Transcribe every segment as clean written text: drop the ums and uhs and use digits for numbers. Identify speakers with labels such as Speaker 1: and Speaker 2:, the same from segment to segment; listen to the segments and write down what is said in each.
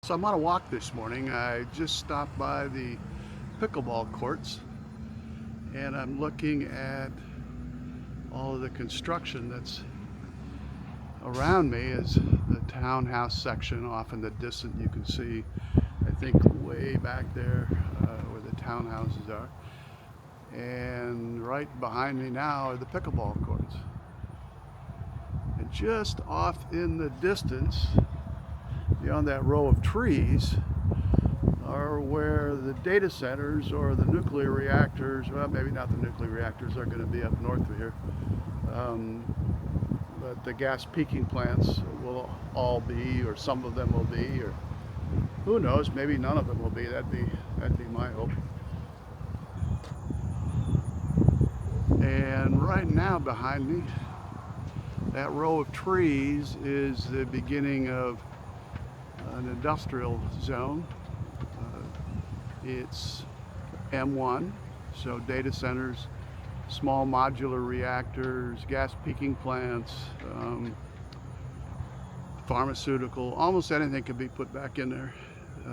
Speaker 1: So I'm on a walk this morning. I just stopped by the pickleball courts and I'm looking at all of the construction that's around me. Is the townhouse section off in the distance. You can see, I think, way back there where the townhouses are. And right behind me now are the pickleball courts. And just off in the distance, beyond that row of trees, are where the data centers or the nuclear reactors, well, maybe not the nuclear reactors, are going to be up north of here, but the gas peaking plants will all be, or some of them will be, or who knows, maybe none of them will be. That'd be my hope. And right now behind me, that row of trees is the beginning of an industrial zone. It's M1, so data centers, small modular reactors, gas peaking plants, pharmaceutical, almost anything can be put back in there.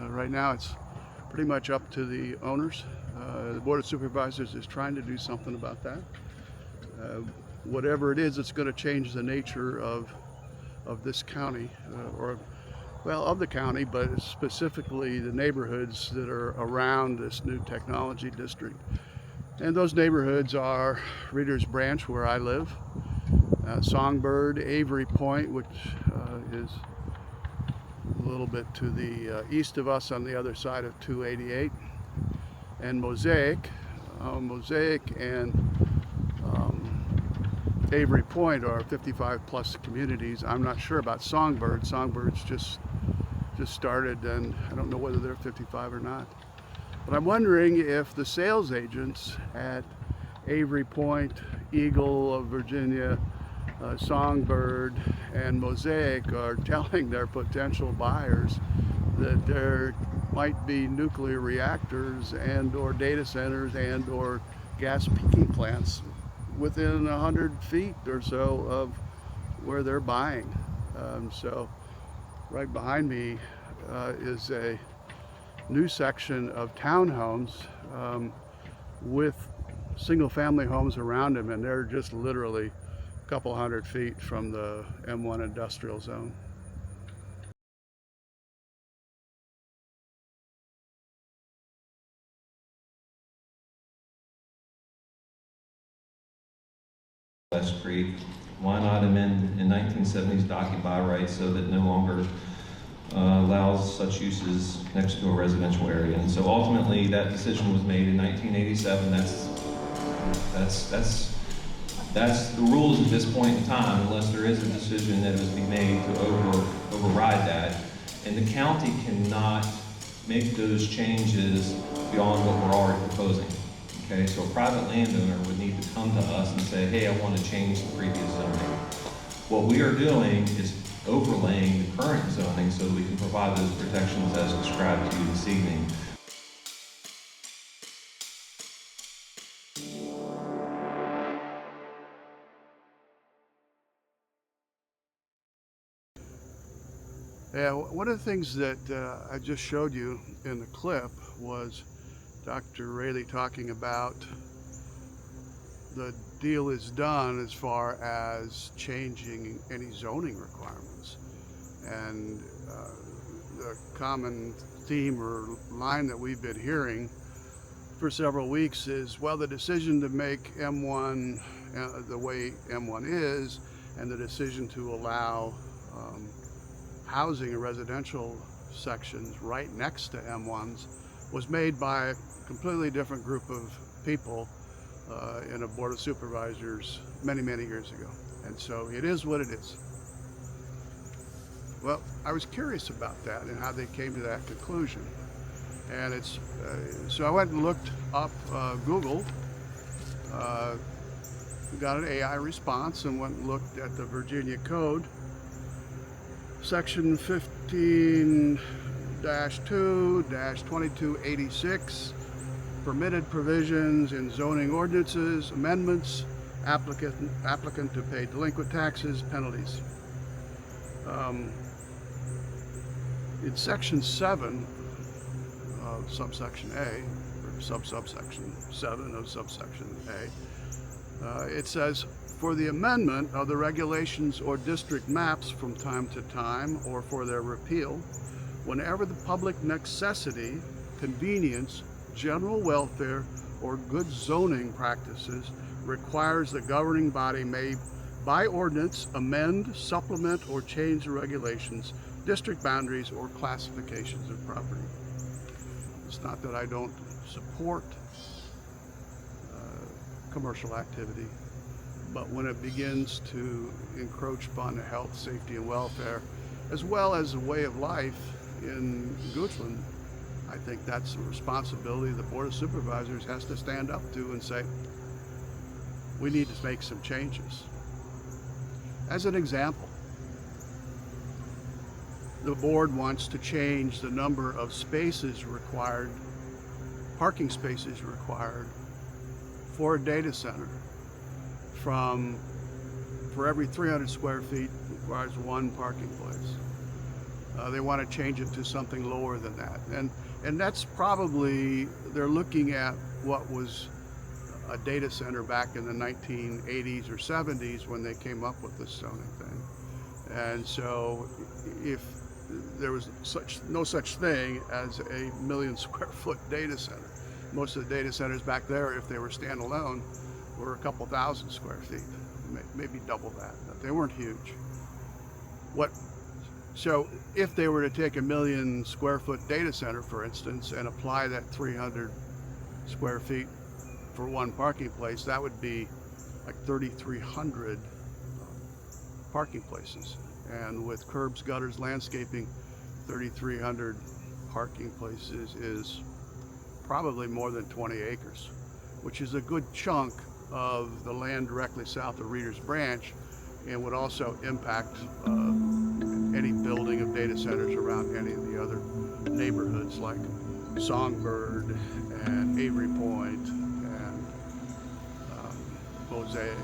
Speaker 1: Right now it's pretty much up to the owners. The Board of Supervisors is trying to do something about that. Whatever it is, it's going to change the nature of this county, of the county, but specifically the neighborhoods that are around this new technology district. And those neighborhoods are Reader's Branch, where I live, Songbird, Avery Point, which is a little bit to the east of us on the other side of 288, and Mosaic. Mosaic and Avery Point are 55 plus communities. I'm not sure about Songbird. Songbird's just started, and I don't know whether they're 55 or not. But I'm wondering if the sales agents at Avery Point, Eagle of Virginia, Songbird, and Mosaic are telling their potential buyers that there might be nuclear reactors and or data centers and or gas peaking plants within 100 feet or so of where they're buying. So right behind me is a new section of townhomes with single-family homes around them, and they're just literally a couple hundred feet from the M1 industrial zone.
Speaker 2: West Creek. Why not amend in 1970s docking by rights so that no longer allows such uses next to a residential area? And so ultimately that decision was made in 1987. That's the rules at this point in time, unless there is a decision that is to be made to override that. And the county cannot make those changes beyond what we're already proposing. Okay, so a private landowner would need to come to us and say, hey, I want to change the previous zoning. What we are doing is overlaying the current zoning so that we can provide those protections as described to you this evening.
Speaker 1: Yeah, one of the things that I just showed you in the clip was Dr. Raley talking about the deal is done as far as changing any zoning requirements. And the common theme or line that we've been hearing for several weeks is, well, the decision to make M1 the way M1 is, and the decision to allow housing and residential sections right next to M1s was made by a completely different group of people in a Board of Supervisors many years ago. And so it is what it is. Well, I was curious about that and how they came to that conclusion. And it's so I went and looked up Google, got an AI response, and went and looked at the Virginia Code, section 15-2-2286, permitted provisions in zoning ordinances, amendments, applicant to pay delinquent taxes, penalties. in section 7 of subsection A, or subsection 7 of subsection A, it says, for the amendment of the regulations or district maps from time to time, or for their repeal, whenever the public necessity, convenience, general welfare, or good zoning practices requires the governing body may, by ordinance, amend, supplement, or change the regulations, district boundaries, or classifications of property. It's not that I don't support commercial activity, but when it begins to encroach upon the health, safety, and welfare, as well as a way of life in Goochland, I think that's the responsibility the Board of Supervisors has to stand up to and say, we need to make some changes. As an example, the board wants to change the number of spaces required, parking spaces required for a data center from, for every 300 square feet requires 1 parking place. They want to change it to something lower than that. And that's probably, they're looking at what was a data center back in the 1980s or 70s when they came up with this zoning thing. And so if there was no such thing as a 1 million square foot data center, most of the data centers back there, if they were standalone, were a couple thousand square feet, maybe double that, but they weren't huge. So if they were to take a 1 million square foot data center, for instance, and apply that 300 square feet for 1 parking place, that would be like 3,300 parking places. And with curbs, gutters, landscaping, 3,300 parking places is probably more than 20 acres, which is a good chunk of the land directly south of Reader's Branch, and would also impact any building of data centers around any of the other neighborhoods like Songbird and Avery Point and Mosaic.